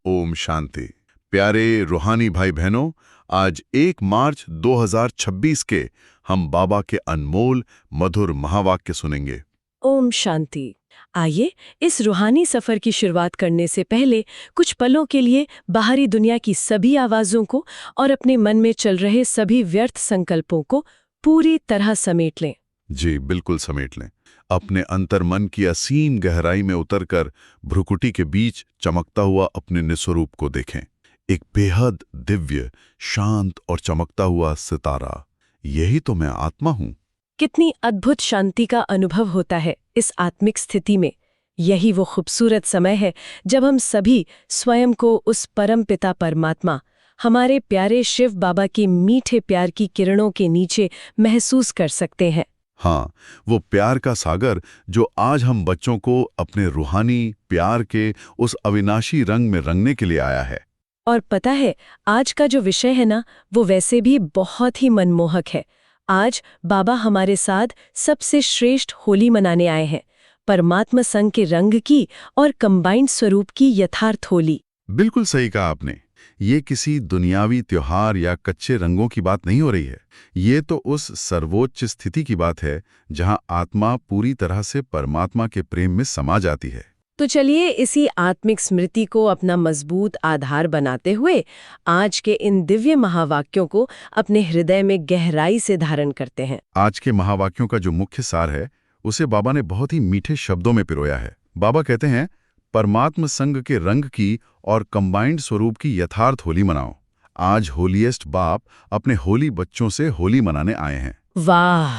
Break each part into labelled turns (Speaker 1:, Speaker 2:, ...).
Speaker 1: ओम शांति। प्यारे रूहानी भाई बहनों, आज 1 मार्च 2026 के हम बाबा के अनमोल मधुर महावाक्य सुनेंगे।
Speaker 2: ओम शांति। आइए इस रूहानी सफर की शुरुआत करने से पहले कुछ पलों के लिए बाहरी दुनिया की सभी आवाजों को और अपने मन में चल रहे सभी व्यर्थ संकल्पों को पूरी तरह समेट लें।
Speaker 1: जी बिल्कुल समेट लें। अपने अंतर्मन की असीम गहराई में उतरकर भ्रुकुटी के बीच चमकता हुआ अपने निस्वरूप को देखें। एक बेहद दिव्य, शांत और चमकता हुआ सितारा। यही तो मैं आत्मा हूँ।
Speaker 2: कितनी अद्भुत शांति का अनुभव होता है इस आत्मिक स्थिति में। यही वो खूबसूरत समय है जब हम सभी स्वयं को उस परम पिता परमात्मा, हमारे प्यारे शिव बाबा की मीठे प्यार की किरणों के नीचे महसूस कर सकते हैं।
Speaker 1: हाँ, वो प्यार का सागर जो आज हम बच्चों को अपने रूहानी प्यार के उस अविनाशी रंग में रंगने के लिए आया है।
Speaker 2: और पता है, आज का जो विषय है ना, वो वैसे भी बहुत ही मनमोहक है। आज बाबा हमारे साथ सबसे श्रेष्ठ होली मनाने आए हैं, परमात्मा संग के रंग की और कंबाइंड स्वरूप की यथार्थ होली।
Speaker 1: बिल्कुल सही कहा आपने। ये किसी दुनियावी त्योहार या कच्चे रंगों की बात नहीं हो रही है। ये तो उस सर्वोच्च स्थिति की बात है जहां आत्मा पूरी तरह से परमात्मा के प्रेम में समा जाती है।
Speaker 2: तो चलिए इसी आत्मिक स्मृति को अपना मजबूत आधार बनाते हुए आज के इन दिव्य महावाक्यों को अपने हृदय में गहराई से धारण करते हैं।
Speaker 1: आज के महावाक्यों का जो मुख्य सार है, उसे बाबा ने बहुत ही मीठे शब्दों में पिरोया है। बाबा कहते हैं, परमात्म संग के रंग की और कंबाइंड स्वरूप की यथार्थ होली मनाओ। आज होलीएस्ट बाप अपने होली बच्चों से होली मनाने आए हैं।
Speaker 2: वाह,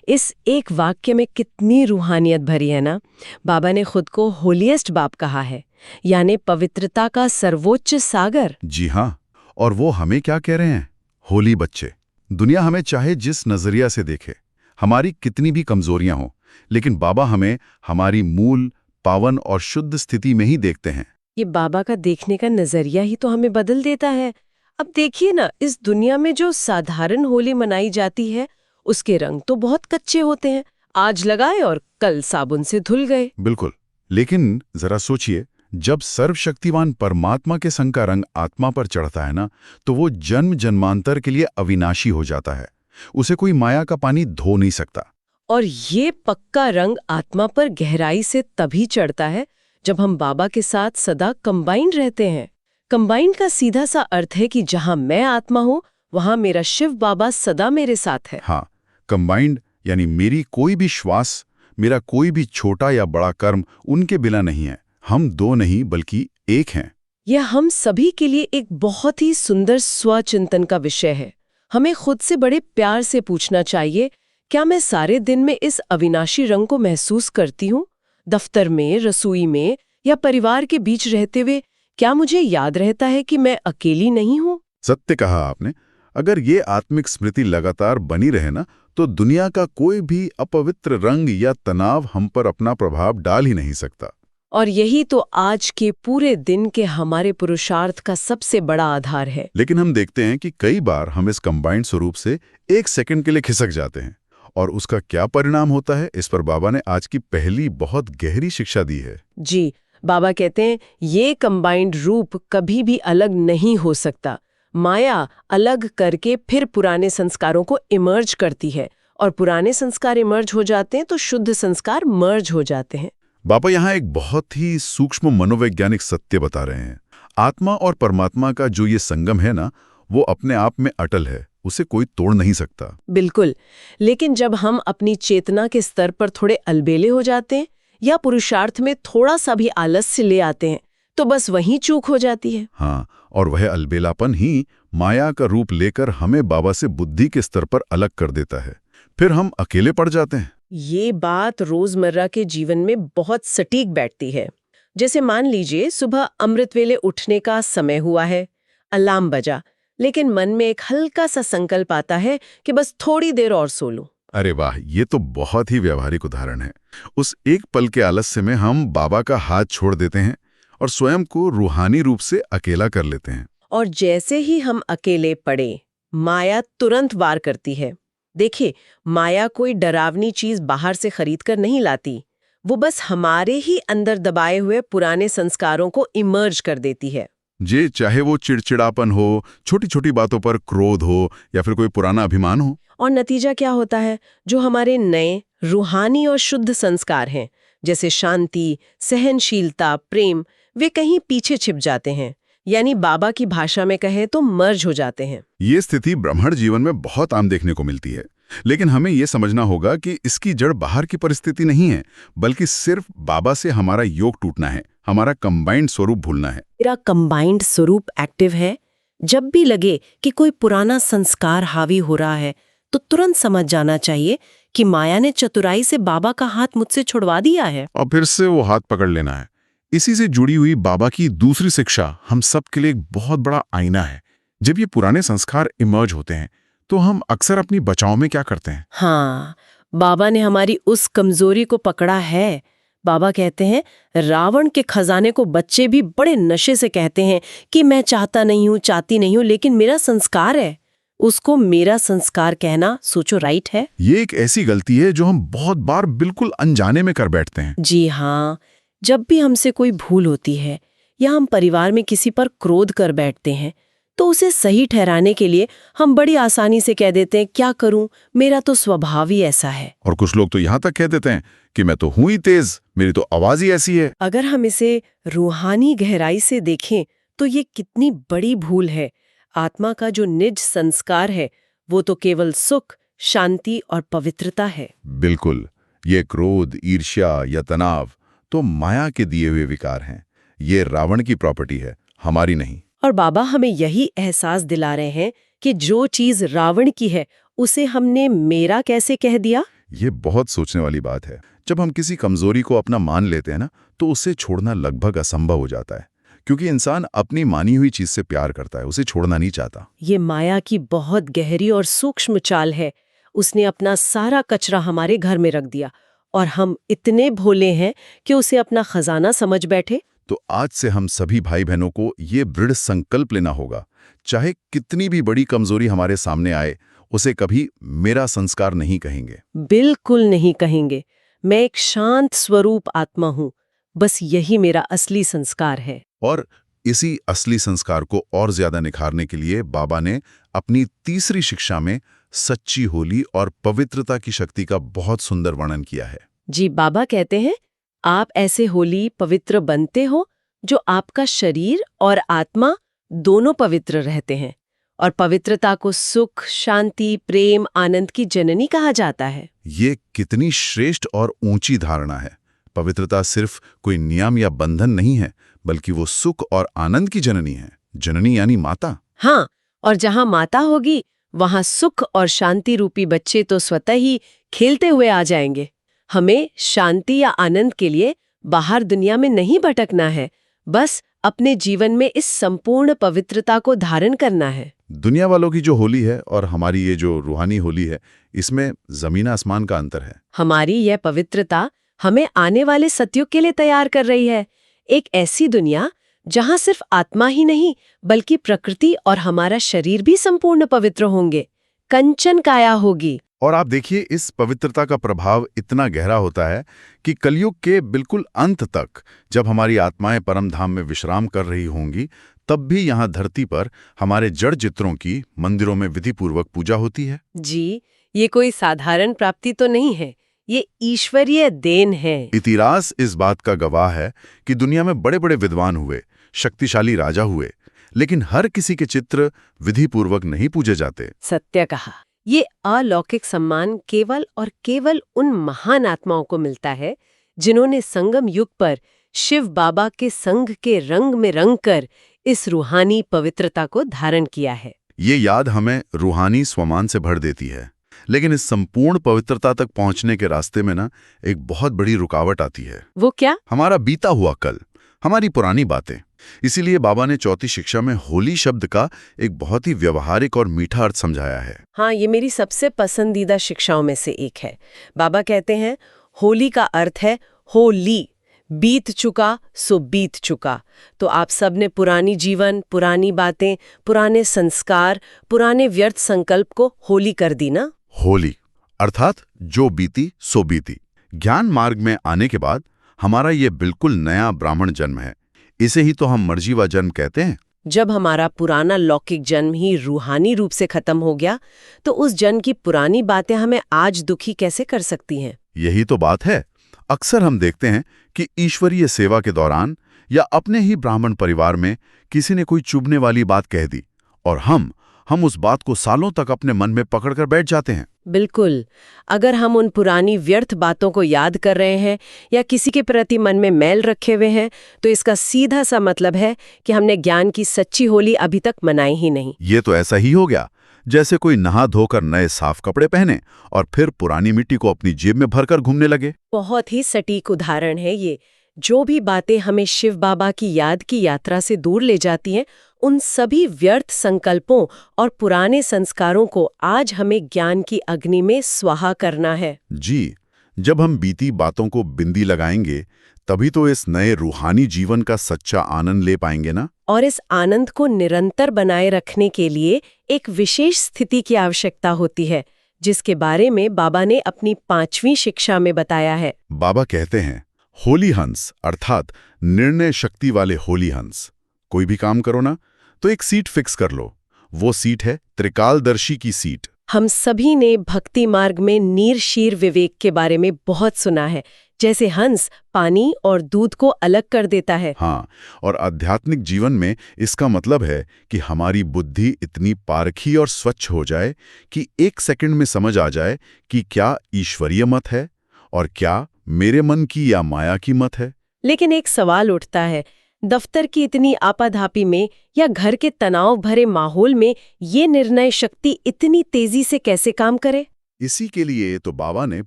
Speaker 2: इस एक वाक्य में कितनी रूहानियत भरी है ना। बाबा ने खुद को होलीएस्ट बाप कहा है, यानी पवित्रता का सर्वोच्च सागर।
Speaker 1: जी हाँ, और वो हमें क्या कह रहे हैं? होली बच्चे। दुनिया हमें चाहे जिस नजरिया से देखे, हमारी कितनी भी कमजोरियां हों, लेकिन बाबा हमें हमारी मूल, पावन और शुद्ध स्थिति में ही देखते हैं।
Speaker 2: ये बाबा का देखने का नजरिया ही तो हमें बदल देता है। अब देखिए ना, इस दुनिया में जो साधारण होली मनाई जाती है, उसके रंग तो बहुत कच्चे होते हैं। आज लगाए और कल साबुन से धुल गए।
Speaker 1: बिल्कुल, लेकिन जरा सोचिए, जब सर्वशक्तिमान परमात्मा के संग का रंग आत्मा पर चढ़ता है ना, तो वो जन्म जन्मांतर के लिए अविनाशी हो जाता है। उसे कोई माया का पानी धो नहीं सकता।
Speaker 2: और ये पक्का रंग आत्मा पर गहराई से तभी चढ़ता है जब हम बाबा के साथ सदा कंबाइंड रहते हैं। कंबाइंड का सीधा सा अर्थ है कि जहां मैं आत्मा हूं, वहां मेरा शिव बाबा सदा मेरे साथ है।
Speaker 1: हाँ, कंबाइंड यानी मेरी कोई भी श्वास, मेरा कोई भी छोटा या बड़ा कर्म उनके बिना नहीं है। हम दो नहीं बल्कि एक हैं।
Speaker 2: यह हम सभी के लिए एक बहुत ही सुंदर स्वचिंतन का विषय है। हमें खुद से बड़े प्यार से पूछना चाहिए, क्या मैं सारे दिन में इस अविनाशी रंग को महसूस करती हूँ? दफ्तर में, रसोई में या परिवार के बीच रहते हुए क्या मुझे याद रहता है कि मैं अकेली नहीं हूँ?
Speaker 1: सत्य कहा आपने। अगर ये आत्मिक स्मृति लगातार बनी रहे ना, तो दुनिया का कोई भी अपवित्र रंग या तनाव हम पर अपना प्रभाव डाल ही नहीं सकता।
Speaker 2: और यही तो आज के पूरे दिन के हमारे पुरुषार्थ का सबसे बड़ा आधार है।
Speaker 1: लेकिन हम देखते हैं कि कई बार हम इस कंबाइंड स्वरूप से 1 सेकंड के लिए खिसक जाते हैं, और उसका क्या परिणाम होता है, इस पर बाबा ने आज की पहली बहुत गहरी शिक्षा दी है।
Speaker 2: जी, बाबा कहते हैं, ये कंबाइंड रूप कभी भी अलग नहीं हो सकता। माया अलग करके फिर पुराने संस्कारों को इमर्ज करती है, और पुराने संस्कार इमर्ज हो जाते हैं तो शुद्ध संस्कार मर्ज हो जाते हैं।
Speaker 1: बाबा यहाँ एक बहुत ही सूक्ष्म मनोवैज्ञानिक सत्य बता रहे हैं। आत्मा और परमात्मा का जो ये संगम है ना, वो अपने आप में अटल है, उसे कोई तोड़ नहीं सकता।
Speaker 2: बिल्कुल, लेकिन जब हम अपनी चेतना के स्तर पर थोड़े अलबेले हो जाते हैं या पुरुषार्थ में थोड़ा सा भी आलस्य ले आते हैं, तो बस वहीं चूक हो जाती है।
Speaker 1: हाँ, और वह अलबेलापन ही माया का रूप लेकर हमें बाबा से बुद्धि के स्तर पर अलग कर देता है। फिर हम अकेले पड़ जाते हैं।
Speaker 2: ये बात रोजमर्रा के जीवन में बहुत सटीक बैठती है। जैसे मान लीजिए, सुबह अमृत वेले उठने का समय हुआ है, अलार्म बजा, लेकिन मन में एक हल्का सा संकल्प आता है कि बस थोड़ी देर और सो लूं।
Speaker 1: अरे वाह, ये तो बहुत ही व्यावहारिक उदाहरण है। उस एक पल के आलस्य में हम बाबा का हाथ छोड़ देते हैं और स्वयं को रूहानी रूप से अकेला कर लेते हैं।
Speaker 2: और जैसे ही हम अकेले पड़े, माया तुरंत वार करती है। देखिए, माया कोई डरावनी चीज बाहर से खरीद कर नहीं लाती, वो बस हमारे ही अंदर दबाए हुए पुराने संस्कारों को इमर्ज कर देती है।
Speaker 1: जे चाहे वो चिड़चिड़ापन हो, छोटी छोटी बातों पर क्रोध हो या फिर कोई पुराना अभिमान हो।
Speaker 2: और नतीजा क्या होता है? जो हमारे नए रूहानी और शुद्ध संस्कार हैं, जैसे शांति, सहनशीलता, प्रेम, वे कहीं पीछे छिप जाते हैं। यानी बाबा की भाषा में कहें तो मर्ज हो जाते हैं।
Speaker 1: ये स्थिति ब्राह्मण जीवन में बहुत आम देखने को मिलती है, लेकिन हमें ये समझना होगा कि इसकी जड़ बाहर की परिस्थिति नहीं है, बल्कि सिर्फ बाबा से हमारा योग टूटना है, हमारा कंबाइंड स्वरूप भूलना है।
Speaker 2: मेरा कंबाइंड स्वरूप एक्टिव है। जब भी लगे कि कोई पुराना संस्कार हावी हो रहा है, तो तुरंत समझ जाना चाहिए कि माया ने चतुराई से बाबा का हाथ मुझसे छुड़वा दिया है।
Speaker 1: और फिर से वो हाथ पकड़ लेना है। इसी से जुड़ी हुई बाबा की दूसरी शिक्षा हम सब के लिए एक बहुत बड़ा आईना है। जब ये पुराने संस्कार इमर्ज होते हैं, तो हम अक्सर अपनी बचाव में क्या करते हैं?
Speaker 2: हाँ, बाबा ने हमारी उस कमजोरी को पकड़ा है। बाबा कहते हैं, रावण के खजाने को बच्चे भी बड़े नशे से कहते हैं कि मैं चाहता नहीं हूँ, चाहती नहीं हूँ, लेकिन मेरा संस्कार है। उसको मेरा संस्कार कहना, सोचो, राइट है?
Speaker 1: ये एक ऐसी गलती है जो हम बहुत बार बिल्कुल अनजाने में कर बैठते हैं।
Speaker 2: जी हाँ, जब भी हमसे कोई भूल होती है या हम परिवार में किसी पर क्रोध कर बैठते हैं, तो उसे सही ठहराने के लिए हम बड़ी आसानी से कह देते हैं, क्या करूं, मेरा तो स्वभाव ही ऐसा है।
Speaker 1: और कुछ लोग तो यहाँ तक कह देते हैं कि मैं तो हूं ही तेज, मेरी तो आवाज ही ऐसी है।
Speaker 2: अगर हम इसे रूहानी गहराई से देखें तो ये कितनी बड़ी भूल है। आत्मा का जो निज संस्कार है, वो तो केवल सुख, शांति और पवित्रता है।
Speaker 1: बिल्कुल, ये क्रोध, ईर्ष्या या तनाव तो माया के दिए हुए विकार हैं। ये रावण की प्रॉपर्टी है, हमारी नहीं।
Speaker 2: और बाबा हमें यही एहसास दिला रहे हैं कि जो चीज रावण की है, उसे हमने मेरा कैसे कह दिया।
Speaker 1: ये बहुत सोचने वाली बात है। जब हम किसी कमजोरी को अपना मान लेते हैं ना, तो उसे छोड़ना लगभग असंभव हो जाता है, क्योंकि इंसान अपनी मानी हुई चीज से प्यार करता है, उसे छोड़ना नहीं चाहता।
Speaker 2: ये माया की बहुत गहरी और सूक्ष्म चाल है। उसने अपना सारा कचरा हमारे घर में रख दिया और हम इतने भोले हैं कि उसे अपना खजाना समझ बैठे।
Speaker 1: तो आज से हम सभी भाई बहनों को ये दृढ़ संकल्प लेना होगा, चाहे कितनी भी बड़ी कमजोरी हमारे सामने आए, उसे कभी मेरा संस्कार नहीं कहेंगे।
Speaker 2: बिल्कुल नहीं कहेंगे। मैं एक शांत स्वरूप आत्मा हूँ, बस यही मेरा असली संस्कार है।
Speaker 1: और इसी असली संस्कार को और ज्यादा निखारने के लिए बाबा ने अपनी तीसरी शिक्षा में सच्ची होली और पवित्रता की शक्ति का बहुत सुंदर वर्णन किया है।
Speaker 2: जी, बाबा कहते हैं, आप ऐसे होली पवित्र बनते हो जो आपका शरीर और आत्मा दोनों पवित्र रहते हैं। और पवित्रता को सुख, शांति, प्रेम, आनंद की जननी कहा जाता है।
Speaker 1: ये कितनी श्रेष्ठ और ऊंची धारणा है। पवित्रता सिर्फ कोई नियम या बंधन नहीं है, बल्कि वो सुख और आनंद की जननी है। जननी यानी माता।
Speaker 2: हाँ, और जहाँ माता होगी, वहाँ सुख और शांति रूपी बच्चे तो स्वतः ही खेलते हुए आ जाएंगे। हमें शांति या आनंद के लिए बाहर दुनिया में नहीं भटकना है, बस अपने जीवन में इस संपूर्ण पवित्रता को धारण करना है।
Speaker 1: दुनिया वालों की जो होली है और हमारी ये जो रूहानी होली है, इसमें जमीन आसमान का अंतर है।
Speaker 2: हमारी यह पवित्रता हमें आने वाले सतयुग के लिए तैयार कर रही है। एक ऐसी दुनिया जहां सिर्फ आत्मा ही नहीं, बल्कि प्रकृति और हमारा शरीर भी संपूर्ण पवित्र होंगे। कंचन काया होगी।
Speaker 1: और आप देखिए, इस पवित्रता का प्रभाव इतना गहरा होता है कि कलयुग के बिल्कुल अंत तक, जब हमारी आत्माएं परम धाम में विश्राम कर रही होंगी, तब भी यहाँ धरती पर हमारे जड़ चित्रों की मंदिरों में विधिपूर्वक पूजा होती है।
Speaker 2: जी, ये कोई साधारण प्राप्ति तो नहीं है, ये ईश्वरीय देन है।
Speaker 1: इतिहास इस बात का गवाह है कि दुनिया में बड़े बड़े विद्वान हुए, शक्तिशाली राजा हुए, लेकिन हर किसी के चित्र विधिपूर्वक नहीं पूजे जाते।
Speaker 2: सत्य कहा। ये अलौकिक सम्मान केवल और केवल उन महान आत्माओं को मिलता है जिन्होंने संगम युग पर शिव बाबा के संग के रंग में रंग कर इस रूहानी पवित्रता को धारण किया है।
Speaker 1: ये याद हमें रूहानी स्वमान से भर देती है। लेकिन इस संपूर्ण पवित्रता तक पहुंचने के रास्ते में ना, एक बहुत बड़ी रुकावट आती है।
Speaker 2: वो क्या?
Speaker 1: हमारा बीता हुआ कल, हमारी पुरानी बातें। इसीलिए बाबा ने चौथी शिक्षा में होली शब्द का एक बहुत ही व्यवहारिक और मीठा अर्थ समझाया है।
Speaker 2: हाँ, ये मेरी सबसे पसंदीदा शिक्षाओं में से एक है। बाबा कहते हैं, होली का अर्थ है होली, बीत चुका सो बीत चुका। तो आप सब ने पुरानी जीवन, पुरानी बातें, पुराने संस्कार, पुराने व्यर्थ संकल्प को होली कर दी ना।
Speaker 1: होली अर्थात जो बीती सो बीती। ज्ञान मार्ग में आने के बाद हमारा ये बिल्कुल नया ब्राह्मण जन्म है। इसे ही तो हम मर्जीवा जन्म कहते हैं।
Speaker 2: जब हमारा पुराना लौकिक जन्म ही रूहानी रूप से खत्म हो गया, तो उस जन्म की पुरानी बातें हमें आज दुखी कैसे कर सकती हैं?
Speaker 1: यही तो बात है। अक्सर हम देखते हैं कि ईश्वरीय सेवा के दौरान या अपने ही ब्राह्मण परिवार में किसी ने कोई चुभने वाली बात कह दी और हम उस बात को सालों तक अपने मन में पकड़कर बैठ जाते हैं।
Speaker 2: बिल्कुल। अगर हम उन पुरानी व्यर्थ बातों को याद कर रहे हैं या किसी के प्रति मन में मैल रखे हुए हैं, तो इसका सीधा सा मतलब है कि हमने ज्ञान की सच्ची होली अभी तक मनाई ही नहीं।
Speaker 1: ये तो ऐसा ही हो गया जैसे कोई नहा धोकर नए साफ कपड़े पहने और फिर पुरानी मिट्टी को अपनी जेब में भरकर घूमने लगे।
Speaker 2: बहुत ही सटीक उदाहरण है ये। जो भी बातें हमें शिव बाबा की याद की यात्रा से दूर ले जाती हैं, उन सभी व्यर्थ संकल्पों और पुराने संस्कारों को आज हमें ज्ञान की अग्नि में स्वाहा करना है।
Speaker 1: जी, जब हम बीती बातों को बिंदी लगाएंगे, तभी तो इस नए रूहानी जीवन का सच्चा आनंद ले पाएंगे ना।
Speaker 2: और इस आनंद को निरंतर बनाए रखने के लिए एक विशेष स्थिति की आवश्यकता होती है, जिसके बारे में बाबा ने अपनी 5वीं शिक्षा में बताया है।
Speaker 1: बाबा कहते हैं, होली हंस अर्थात निर्णय शक्ति वाले होली हंस, कोई भी काम करो ना तो एक सीट फिक्स कर लो। वो सीट है त्रिकालदर्शी की सीट।
Speaker 2: हम सभी ने भक्ति मार्ग में नीर शीर विवेक के बारे में बहुत सुना है, जैसे हंस पानी और दूध को अलग कर देता है।
Speaker 1: हाँ, और आध्यात्मिक जीवन में इसका मतलब है कि हमारी बुद्धि इतनी पारखी और स्वच्छ हो जाए कि एक सेकंड में समझ आ जाए कि क्या ईश्वरीय मत है और क्या मेरे मन की या माया की मत है।
Speaker 2: लेकिन एक सवाल उठता है, दफ्तर की इतनी आपाधापी में या घर के तनाव भरे माहौल में ये निर्णय शक्ति इतनी तेजी से कैसे काम करे?
Speaker 1: इसी के लिए तो बाबा ने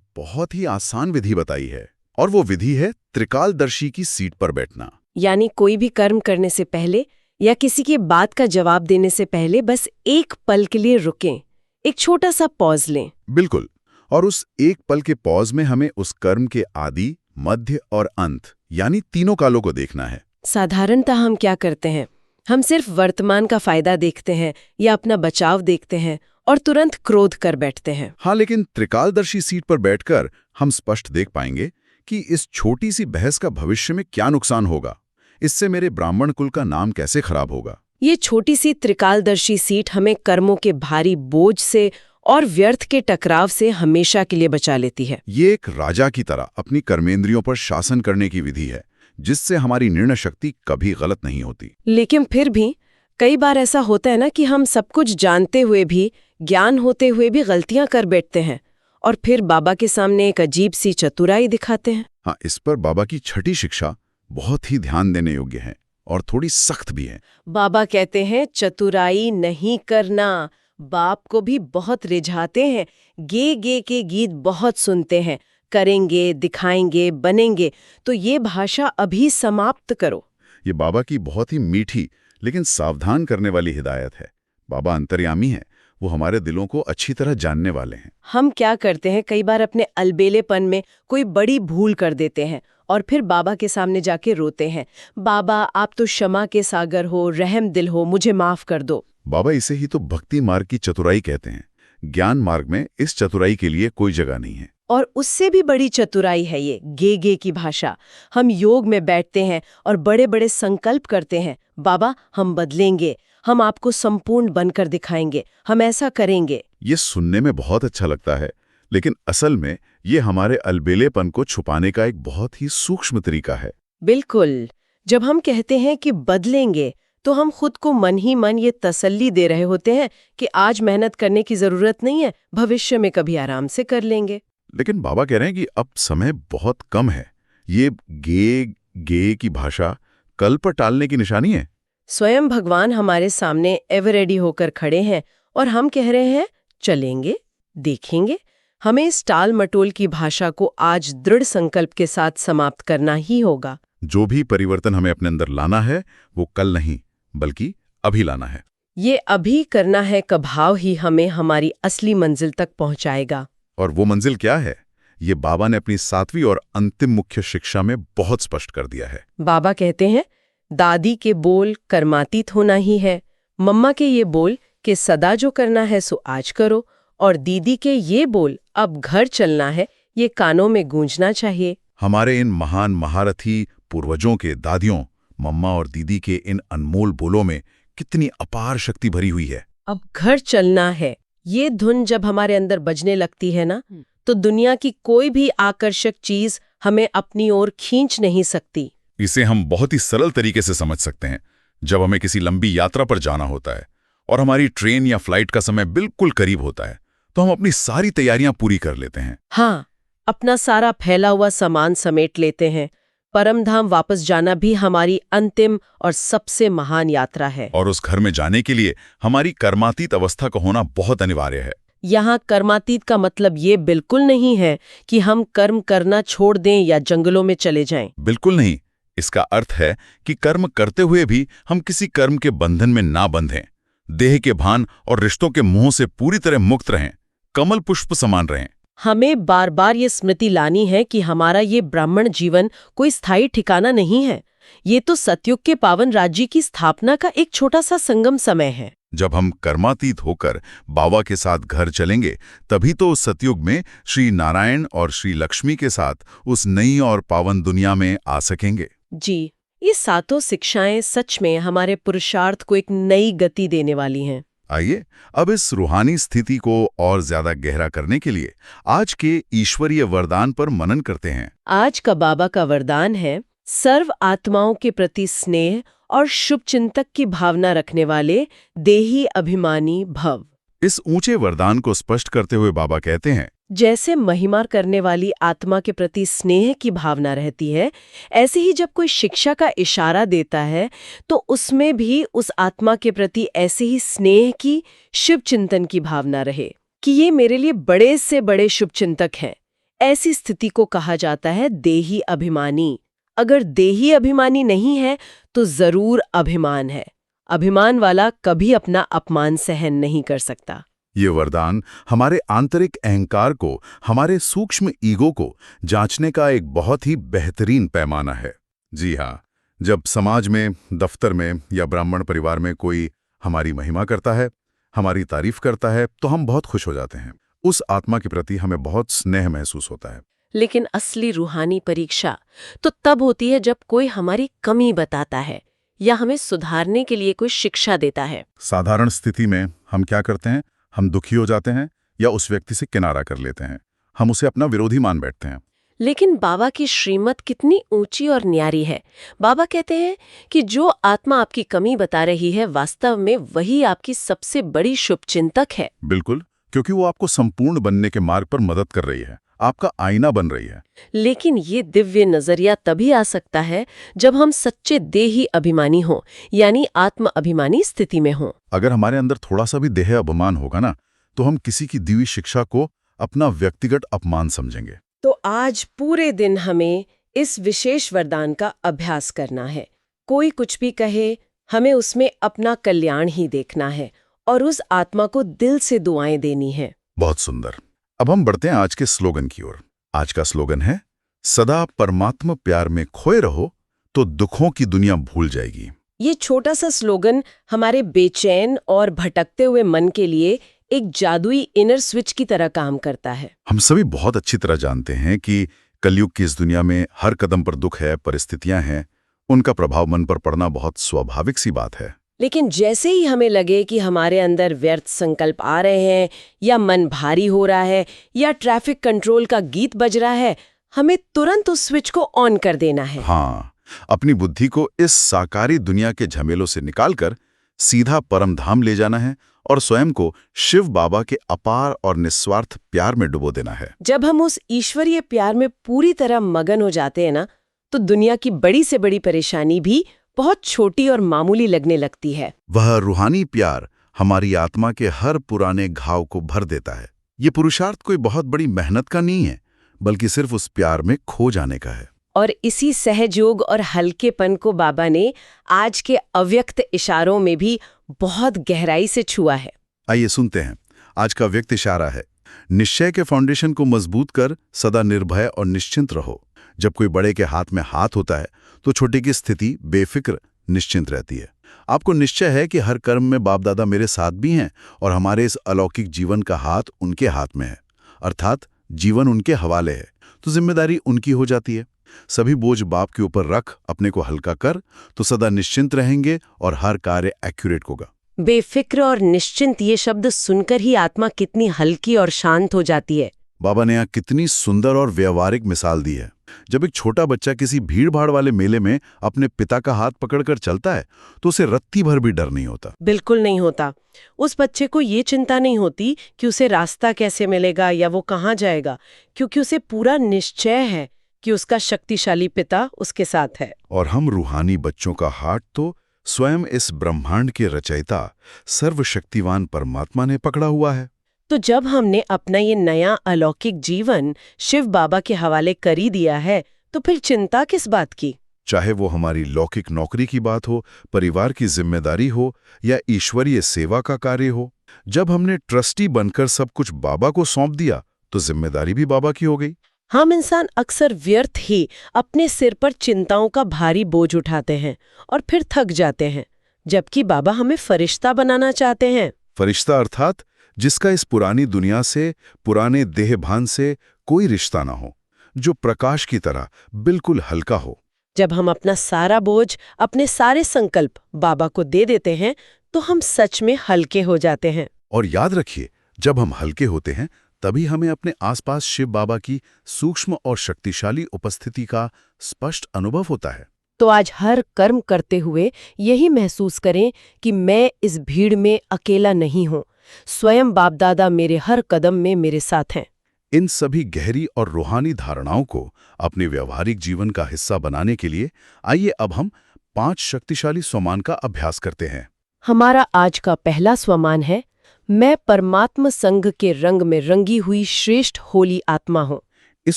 Speaker 1: बहुत ही आसान विधि बताई है, और वो विधि है त्रिकालदर्शी की सीट पर बैठना।
Speaker 2: यानी कोई भी कर्म करने से पहले या किसी की बात का जवाब देने से पहले बस एक पल के लिए रुकें, एक छोटा सा पॉज लें।
Speaker 1: बिल्कुल, और उस एक पल के पॉज में हमें उस कर्म के आदि, मध्य और अंत यानी तीनों कालों को देखना है।
Speaker 2: साधारणतः हम क्या करते हैं? हम सिर्फ वर्तमान का फायदा देखते हैं या अपना बचाव देखते हैं और तुरंत क्रोध कर बैठते हैं।
Speaker 1: हाँ, लेकिन त्रिकालदर्शी सीट पर बैठकर हम स्पष्ट देख पाएंगे कि इस छोटी सी बहस का भविष्य में क्या नुकसान होगा, इससे मेरे ब्राह्मण कुल का नाम कैसे खराब होगा।
Speaker 2: ये छोटी सी त्रिकालदर्शी सीट हमें कर्मों के भारी बोझ से और व्यर्थ के टकराव से हमेशा के लिए बचा लेती है।
Speaker 1: ये एक राजा की तरह अपनी कर्मेंद्रियों पर शासन करने की विधि है, जिससे हमारी निर्णय शक्ति कभी गलत नहीं होती।
Speaker 2: लेकिन फिर भी कई बार ऐसा होता है ना कि हम सब कुछ जानते हुए भी, ज्ञान होते हुए भी गलतियां कर बैठते हैं और फिर बाबा के सामने एक अजीब सी चतुराई दिखाते हैं।
Speaker 1: हाँ, इस पर बाबा की 6ठी शिक्षा बहुत ही ध्यान देने योग्य है और थोड़ी सख्त भी है।
Speaker 2: बाबा कहते हैं, चतुराई नहीं करना। बाप को भी बहुत रिझाते हैं, गे गे के गीत बहुत सुनते हैं, करेंगे, दिखाएंगे, बनेंगे, तो ये भाषा अभी समाप्त करो।
Speaker 1: ये बाबा की बहुत ही मीठी लेकिन सावधान करने वाली हिदायत है। बाबा अंतर्यामी है, वो हमारे दिलों को अच्छी तरह जानने वाले हैं।
Speaker 2: हम क्या करते हैं, कई बार अपने अलबेलेपन में कोई बड़ी भूल कर देते हैं और फिर बाबा के सामने जाके रोते हैं, बाबा आप तो क्षमा के सागर हो, रहम दिल हो, मुझे माफ कर दो।
Speaker 1: बाबा इसे ही तो भक्ति मार्ग की चतुराई कहते हैं। ज्ञान मार्ग में इस चतुराई के लिए कोई जगह नहीं है।
Speaker 2: और उससे भी बड़ी चतुराई है ये गे गे की भाषा। हम योग में बैठते हैं और बड़े बड़े संकल्प करते हैं, बाबा हम बदलेंगे, हम आपको संपूर्ण बनकर दिखाएंगे, हम ऐसा करेंगे।
Speaker 1: ये सुनने में बहुत अच्छा लगता है, लेकिन असल में ये हमारे अलबेलेपन को छुपाने का एक बहुत ही सूक्ष्म तरीका है।
Speaker 2: बिल्कुल, जब हम कहते हैं कि बदलेंगे, तो हम खुद को मन ही मन ये तसल्ली दे रहे होते हैं कि आज मेहनत करने की जरूरत नहीं है, भविष्य में कभी आराम से कर लेंगे।
Speaker 1: लेकिन बाबा कह रहे हैं कि अब समय बहुत कम है। ये गे गे की भाषा कल पर टालने की निशानी है।
Speaker 2: स्वयं भगवान हमारे सामने एवर रेडी होकर खड़े हैं और हम कह रहे हैं चलेंगे, देखेंगे। हमें इस टाल मटोल की भाषा को आज दृढ़ संकल्प के साथ समाप्त करना ही होगा।
Speaker 1: जो भी परिवर्तन हमें अपने अंदर लाना है, वो कल नहीं बल्कि अभी लाना है।
Speaker 2: ये अभी करना है का भाव ही हमें हमारी असली मंजिल तक पहुंचाएगा।
Speaker 1: और वो मंजिल क्या है, ये बाबा ने अपनी 7वीं और अंतिम मुख्य शिक्षा में बहुत स्पष्ट कर दिया है।
Speaker 2: बाबा कहते हैं, दादी के बोल कर्मातीत होना ही है, मम्मा के ये बोल कि सदा जो करना है सो आज करो, और दीदी के ये बोल अब घर चलना है, ये कानों में गूंजना चाहिए।
Speaker 1: हमारे इन महान महारथी पूर्वजों के दादियों, मम्मा और दीदी के इन अनमोल बोलों में कितनी अपार शक्ति भरी हुई है।
Speaker 2: अब घर चलना है, ये धुन जब हमारे अंदर बजने लगती है ना, तो दुनिया की कोई भी आकर्षक चीज हमें अपनी ओर खींच नहीं सकती।
Speaker 1: इसे हम बहुत ही सरल तरीके से समझ सकते हैं। जब हमें किसी लंबी यात्रा पर जाना होता है और हमारी ट्रेन या फ्लाइट का समय बिल्कुल करीब होता है, तो हम अपनी सारी तैयारियां पूरी कर लेते हैं।
Speaker 2: हाँ, अपना सारा फैला हुआ सामान समेट लेते हैं। परमधाम वापस जाना भी हमारी अंतिम और सबसे महान यात्रा है।
Speaker 1: और उस घर में जाने के लिए हमारी कर्मातीत अवस्था का होना बहुत अनिवार्य है।
Speaker 2: यहाँ कर्मातीत का मतलब ये बिल्कुल नहीं है कि हम कर्म करना छोड़ दें या जंगलों में चले जाएं।
Speaker 1: बिल्कुल नहीं। इसका अर्थ है कि कर्म करते हुए भी हम किसी कर्म के बंधन में ना बंधें, देह के भान और रिश्तों के मोह से पूरी तरह मुक्त रहें, कमल पुष्प समान रहें।
Speaker 2: हमें बार बार ये स्मृति लानी है कि हमारा ये ब्राह्मण जीवन कोई स्थायी ठिकाना नहीं है। ये तो सतयुग के पावन राज्य की स्थापना का एक छोटा सा संगम समय है।
Speaker 1: जब हम कर्मातीत होकर बाबा के साथ घर चलेंगे, तभी तो उस सतयुग में श्री नारायण और श्री लक्ष्मी के साथ उस नई और पावन दुनिया में आ सकेंगे।
Speaker 2: जी, ये सातों शिक्षाएं सच में हमारे पुरुषार्थ को एक नई गति देने वाली हैं।
Speaker 1: आइए अब इस रूहानी स्थिति को और ज्यादा गहरा करने के लिए आज के ईश्वरीय वरदान पर मनन करते हैं।
Speaker 2: आज का बाबा का वरदान है, सर्व आत्माओं के प्रति स्नेह और शुभचिंतक की भावना रखने वाले देही अभिमानी भव।
Speaker 1: इस ऊंचे वरदान को स्पष्ट करते हुए बाबा कहते हैं,
Speaker 2: जैसे महिमा करने वाली आत्मा के प्रति स्नेह की भावना रहती है, ऐसे ही जब कोई शिक्षा का इशारा देता है तो उसमें भी उस आत्मा के प्रति ऐसे ही स्नेह की, शुभचिंतन की भावना रहे कि ये मेरे लिए बड़े से बड़े शुभचिंतक हैं। ऐसी स्थिति को कहा जाता है देही अभिमानी। अगर देही अभिमानी नहीं है तो जरूर अभिमान है। अभिमान वाला कभी अपना अपमान सहन नहीं कर सकता।
Speaker 1: ये वरदान हमारे आंतरिक अहंकार को, हमारे सूक्ष्म ईगो को जांचने का एक बहुत ही बेहतरीन पैमाना है। जी हाँ, जब समाज में, दफ्तर में या ब्राह्मण परिवार में कोई हमारी महिमा करता है, हमारी तारीफ करता है, तो हम बहुत खुश हो जाते हैं। उस आत्मा के प्रति हमें बहुत स्नेह महसूस होता है।
Speaker 2: लेकिन असली रूहानी परीक्षा तो तब होती है जब कोई हमारी कमी बताता है या हमें सुधारने के लिए कोई शिक्षा देता है।
Speaker 1: साधारण स्थिति में हम क्या करते हैं? हम दुखी हो जाते हैं या उस व्यक्ति से किनारा कर लेते हैं। हम उसे अपना विरोधी मान बैठते हैं।
Speaker 2: लेकिन बाबा की श्रीमत कितनी ऊंची और न्यारी है। बाबा कहते हैं कि जो आत्मा आपकी कमी बता रही है, वास्तव में वही आपकी सबसे बड़ी शुभचिंतक है।
Speaker 1: बिल्कुल, क्योंकि वो आपको संपूर्ण बनने के मार्ग पर मदद कर रही है, आपका आईना बन रही है।
Speaker 2: लेकिन ये दिव्य नजरिया तभी आ सकता है जब हम सच्चे देही अभिमानी हों, यानी आत्म अभिमानी स्थिति में हों।
Speaker 1: अगर हमारे अंदर थोड़ा सा भी देह अभिमान होगा ना, तो हम किसी की दी हुई शिक्षा को अपना व्यक्तिगत अपमान समझेंगे।
Speaker 2: तो आज पूरे दिन हमें इस विशेष वरदान का अभ्यास करना है। कोई कुछ भी कहे, हमें उसमें अपना कल्याण ही देखना है और उस आत्मा को दिल से दुआएं देनी है।
Speaker 1: बहुत सुंदर। अब हम बढ़ते हैं आज के स्लोगन की ओर। आज का स्लोगन है, सदा परमात्मा प्यार में खोए रहो तो दुखों की दुनिया भूल जाएगी।
Speaker 2: ये छोटा सा स्लोगन हमारे बेचैन और भटकते हुए मन के लिए एक जादुई इनर स्विच की तरह काम करता है।
Speaker 1: हम सभी बहुत अच्छी तरह जानते हैं कि कलयुग की इस दुनिया में हर कदम पर दुख है, परिस्थितियां हैं, उनका प्रभाव मन पर पड़ना बहुत स्वाभाविक सी बात है।
Speaker 2: लेकिन जैसे ही हमें लगे कि हमारे अंदर व्यर्थ संकल्प आ रहे हैं या मन भारी हो रहा है या ट्रैफिक कंट्रोल का गीत बज रहा है, हमें तुरंत उस स्विच को ऑन कर देना है।
Speaker 1: हाँ, अपनी बुद्धि को इस साकारी दुनिया के झमेलों से निकालकर सीधा परम धाम ले जाना है और स्वयं को शिव बाबा के अपार और निस्वार्थ प्यार में डुबो देना है।
Speaker 2: जब हम उस ईश्वरीय प्यार में पूरी तरह मगन हो जाते हैं ना, तो दुनिया की बड़ी से बड़ी परेशानी भी बहुत छोटी और मामूली लगने लगती है।
Speaker 1: वह रूहानी प्यार हमारी आत्मा के हर पुराने घाव को भर देता है। ये पुरुषार्थ कोई बहुत बड़ी मेहनत का नहीं है, बल्कि सिर्फ उस प्यार में खो जाने का है।
Speaker 2: और इसी सहयोग और हल्केपन को बाबा ने आज के अव्यक्त इशारों में भी बहुत गहराई से छुआ है।
Speaker 1: आइए सुनते हैं। आज का व्यक्त इशारा है, निश्चय के फाउंडेशन को मजबूत कर सदा निर्भय और निश्चिंत रहो। जब कोई बड़े के हाथ में हाथ होता है तो छोटे की स्थिति बेफिक्र निश्चिंत रहती है। आपको निश्चय है कि हर कर्म में बाप दादा मेरे साथ भी हैं और हमारे इस अलौकिक जीवन का हाथ उनके हाथ में है, अर्थात जीवन उनके हवाले है, तो जिम्मेदारी उनकी हो जाती है। सभी बोझ बाप के ऊपर रख, अपने को हल्का कर, तो सदा निश्चिंत रहेंगे और हर कार्य एक्यूरेट होगा।
Speaker 2: बेफिक्र और निश्चिंत ये शब्द सुनकर ही आत्मा कितनी हल्की और शांत हो जाती है।
Speaker 1: बाबा ने यहाँ कितनी सुंदर और व्यवहारिक मिसाल दी है। जब एक छोटा बच्चा किसी भीड़ भाड़ वाले मेले में अपने पिता का हाथ पकड़कर चलता है तो उसे रत्ती भर भी डर नहीं होता।
Speaker 2: बिल्कुल नहीं होता। उस बच्चे को ये चिंता नहीं होती कि उसे रास्ता कैसे मिलेगा या वो कहाँ जाएगा, क्योंकि उसे पूरा निश्चय है कि उसका शक्तिशाली पिता उसके साथ है।
Speaker 1: और हम रूहानी बच्चों का हाथ तो स्वयं इस ब्रह्मांड के रचयिता सर्वशक्तिवान परमात्मा ने पकड़ा हुआ है।
Speaker 2: तो जब हमने अपना ये नया अलौकिक जीवन शिव बाबा के हवाले कर ही दिया है, तो फिर चिंता किस बात की?
Speaker 1: चाहे वो हमारी लौकिक नौकरी की बात हो, परिवार की जिम्मेदारी हो या ईश्वरीय सेवा का कार्य हो, जब हमने ट्रस्टी बनकर सब कुछ बाबा को सौंप दिया तो जिम्मेदारी भी बाबा की हो गई।
Speaker 2: हम इंसान अक्सर व्यर्थ ही अपने सिर पर चिंताओं का भारी बोझ उठाते हैं और फिर थक जाते हैं, जबकि बाबा हमें फरिश्ता बनाना चाहते हैं।
Speaker 1: फरिश्ता अर्थात जिसका इस पुरानी दुनिया से, पुराने देहभान से कोई रिश्ता ना हो, जो प्रकाश की तरह बिल्कुल हल्का हो।
Speaker 2: जब हम अपना सारा बोझ, अपने सारे संकल्प बाबा को दे देते हैं तो हम सच में हल्के हो जाते हैं।
Speaker 1: और याद रखिए, जब हम हल्के होते हैं तभी हमें अपने आसपास शिव बाबा की सूक्ष्म और शक्तिशाली उपस्थिति का स्पष्ट अनुभव होता है।
Speaker 2: तो आज हर कर्म करते हुए यही महसूस करें कि मैं इस भीड़ में अकेला नहीं हूँ, स्वयं बाप दादा मेरे हर कदम में मेरे साथ हैं।
Speaker 1: इन सभी गहरी और रूहानी धारणाओं को अपने व्यवहारिक जीवन का हिस्सा बनाने के लिए आइए अब हम 5 शक्तिशाली स्वमान का अभ्यास करते हैं।
Speaker 2: हमारा आज का पहला स्वमान है, मैं परमात्मा संघ के रंग में रंगी हुई श्रेष्ठ होली आत्मा हूँ।
Speaker 1: इस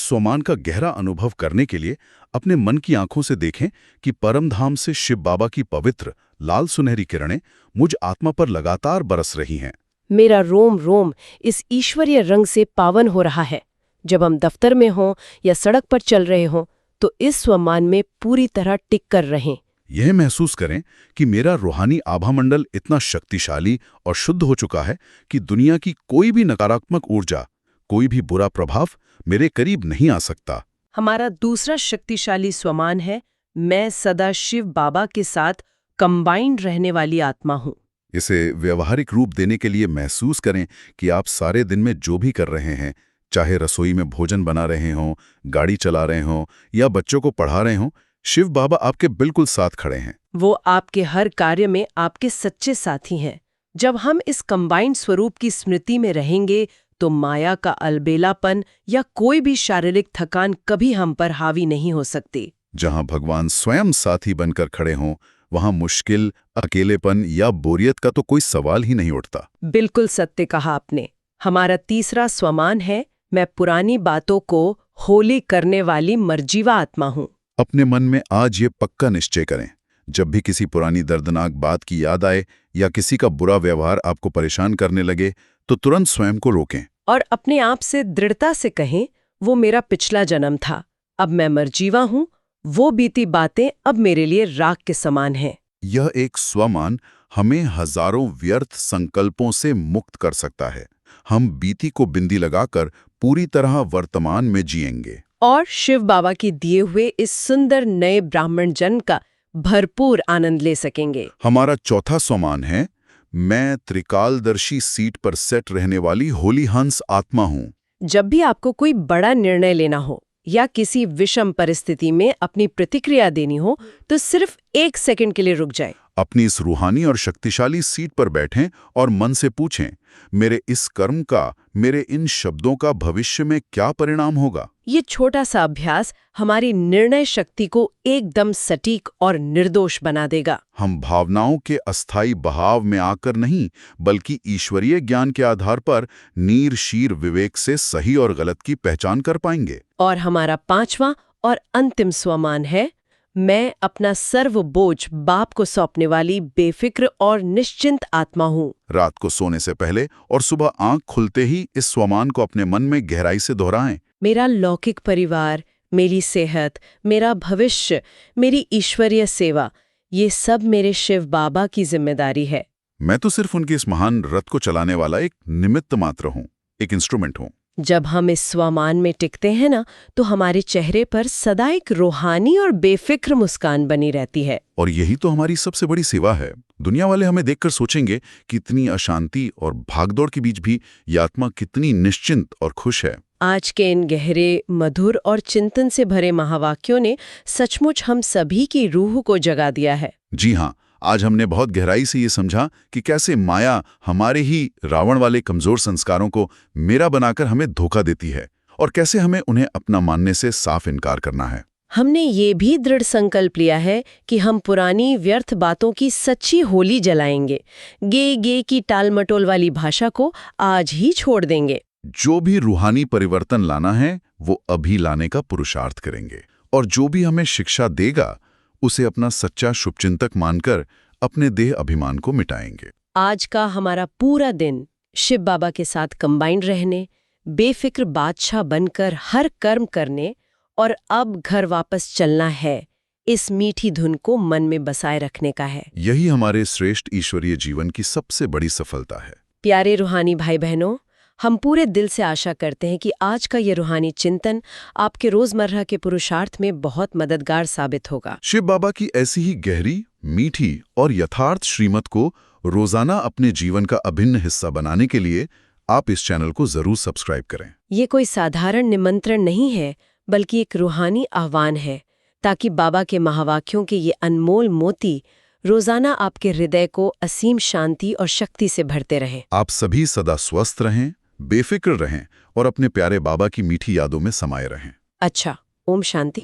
Speaker 1: स्वमान का गहरा अनुभव करने के लिए अपने मन की आंखों से देखें कि परमधाम से शिव बाबा की पवित्र लाल सुनहरी किरणें मुझ आत्मा पर लगातार बरस रही हैं।
Speaker 2: मेरा रोम रोम इस ईश्वरीय रंग से पावन हो रहा है। जब हम दफ्तर में हों या सड़क पर चल रहे हों तो इस स्वमान में पूरी तरह टिक कर रहें।
Speaker 1: यह महसूस करें कि मेरा रूहानी आभामंडल इतना शक्तिशाली और शुद्ध हो चुका है कि दुनिया की कोई भी नकारात्मक ऊर्जा, कोई भी बुरा प्रभाव मेरे करीब नहीं आ सकता।
Speaker 2: हमारा दूसरा शक्तिशाली स्वमान है, मैं सदा शिव बाबा के साथ कंबाइंड रहने वाली आत्मा हूँ।
Speaker 1: इसे व्यवहारिक रूप देने के लिए महसूस करें कि आप सारे दिन में जो भी कर रहे हैं, चाहे रसोई में भोजन बना रहे हों, गाड़ी चला रहे हों या बच्चों को पढ़ा रहे हों, शिव बाबा आपके बिल्कुल साथ खड़े हैं।
Speaker 2: वो आपके हर कार्य में आपके सच्चे साथी हैं। जब हम इस कंबाइंड स्वरूप की स्मृति में रहेंगे तो माया का अलबेलापन या कोई भी शारीरिक थकान कभी हम पर हावी नहीं हो सकती।
Speaker 1: जहां भगवान स्वयं साथी बनकर खड़े हों, वहां मुश्किल, अकेलेपन या बोरियत का तो कोई सवाल ही नहीं उठता।
Speaker 2: बिल्कुल सत्य कहा आपने। हमारा तीसरा स्वमान है, मैं पुरानी बातों को होली करने वाली मर्जीवा आत्मा हूँ।
Speaker 1: अपने मन में आज ये पक्का निश्चय करें, जब भी किसी पुरानी दर्दनाक बात की याद आए या किसी का बुरा व्यवहार आपको परेशान करने लगे तो तुरंत स्वयं को रोकें
Speaker 2: और अपने आप से दृढ़ता से कहें, वो मेरा पिछला जन्म था, अब मैं मर्जीवा हूँ, वो बीती बातें अब मेरे लिए राख के समान हैं।
Speaker 1: यह एक स्वमान हमें हजारों व्यर्थ संकल्पों से मुक्त कर सकता है। हम बीती को बिंदी लगाकर पूरी तरह वर्तमान में जिएंगे
Speaker 2: और शिव बाबा के दिए हुए इस सुंदर नए ब्राह्मण जन्म का भरपूर आनंद ले सकेंगे।
Speaker 1: हमारा चौथा स्वमान है, मैं त्रिकालदर्शी सीट पर सेट रहने वाली होली हंस आत्मा हूँ।
Speaker 2: जब भी आपको कोई बड़ा निर्णय लेना हो या किसी विषम परिस्थिति में अपनी प्रतिक्रिया देनी हो तो सिर्फ 1 सेकंड के लिए रुक जाए।
Speaker 1: अपनी इस रूहानी और शक्तिशाली सीट पर बैठें और मन से पूछें, मेरे इस कर्म का, मेरे इन शब्दों का भविष्य में क्या परिणाम होगा।
Speaker 2: ये छोटा सा अभ्यास हमारी निर्णय शक्ति को एकदम सटीक और निर्दोष बना देगा।
Speaker 1: हम भावनाओं के अस्थायी बहाव में आकर नहीं, बल्कि ईश्वरीय ज्ञान के आधार पर नीर शीर विवेक से सही और गलत की पहचान कर पाएंगे।
Speaker 2: और हमारा 5वां और अंतिम स्वमान है, मैं अपना सर्व बोझ बाप को सौंपने वाली बेफिक्र और निश्चिंत आत्मा हूँ।
Speaker 1: रात को सोने से पहले और सुबह आंख खुलते ही इस स्वमान को अपने मन में गहराई से दोहराएं।
Speaker 2: मेरा लौकिक परिवार, मेरी सेहत, मेरा भविष्य, मेरी ईश्वरीय सेवा, ये सब मेरे शिव बाबा की जिम्मेदारी है।
Speaker 1: मैं तो सिर्फ उनके इस महान रथ को चलाने वाला एक निमित्त मात्र हूँ, एक इंस्ट्रूमेंट हूँ।
Speaker 2: जब हम इस स्वमान में टिकते हैं ना, तो हमारे चेहरे पर सदा एक रूहानी और बेफिक्र मुस्कान बनी रहती है।
Speaker 1: और यही तो हमारी सबसे बड़ी सेवा है। दुनिया वाले हमें देखकर सोचेंगे कि इतनी अशांति और भागदौड़ के बीच भी ये आत्मा कितनी निश्चिंत और खुश है।
Speaker 2: आज के इन गहरे, मधुर और चिंतन से भरे महावाक्यों ने सचमुच हम सभी की रूह को जगा दिया है।
Speaker 1: जी हाँ, आज हमने बहुत गहराई से ये समझा कि कैसे माया हमारे ही रावण वाले कमजोर संस्कारों को मेरा बनाकर हमें धोखा देती है और कैसे हमें उन्हें अपना मानने से साफ इनकार करना है।
Speaker 2: हमने ये भी दृढ़ संकल्प लिया है कि हम पुरानी व्यर्थ बातों की सच्ची होली जलाएंगे। गे गे की टालमटोल वाली भाषा को आज ही छोड़ देंगे।
Speaker 1: जो भी रूहानी परिवर्तन लाना है वो अभी लाने का पुरुषार्थ करेंगे, और जो भी हमें शिक्षा देगा उसे अपना सच्चा शुभचिंतक मानकर अपने देह अभिमान को मिटाएंगे।
Speaker 2: आज का हमारा पूरा दिन शिव बाबा के साथ कंबाइंड रहने, बेफिक्र बादशाह बनकर हर कर्म करने और अब घर वापस चलना है, इस मीठी धुन को मन में बसाए रखने का है।
Speaker 1: यही हमारे श्रेष्ठ ईश्वरीय जीवन की सबसे बड़ी सफलता है।
Speaker 2: प्यारे रूहानी भाई बहनों, हम पूरे दिल से आशा करते हैं कि आज का ये रूहानी चिंतन आपके रोजमर्रा के पुरुषार्थ में बहुत मददगार साबित होगा।
Speaker 1: शिव बाबा की ऐसी ही गहरी, मीठी और यथार्थ श्रीमत को रोजाना अपने जीवन का अभिन्न हिस्सा बनाने के लिए आप इस चैनल को जरूर सब्सक्राइब करें।
Speaker 2: ये कोई साधारण निमंत्रण नहीं है, बल्कि एक रूहानी आह्वान है, ताकि बाबा के महावाक्यों के ये अनमोल मोती रोजाना आपके हृदय को असीम शांति और शक्ति से भरते रहें।
Speaker 1: आप सभी सदा स्वस्थ रहें, बेफिक्र रहें और अपने प्यारे बाबा की मीठी यादों में समाये रहें।
Speaker 2: अच्छा, ओम शांति।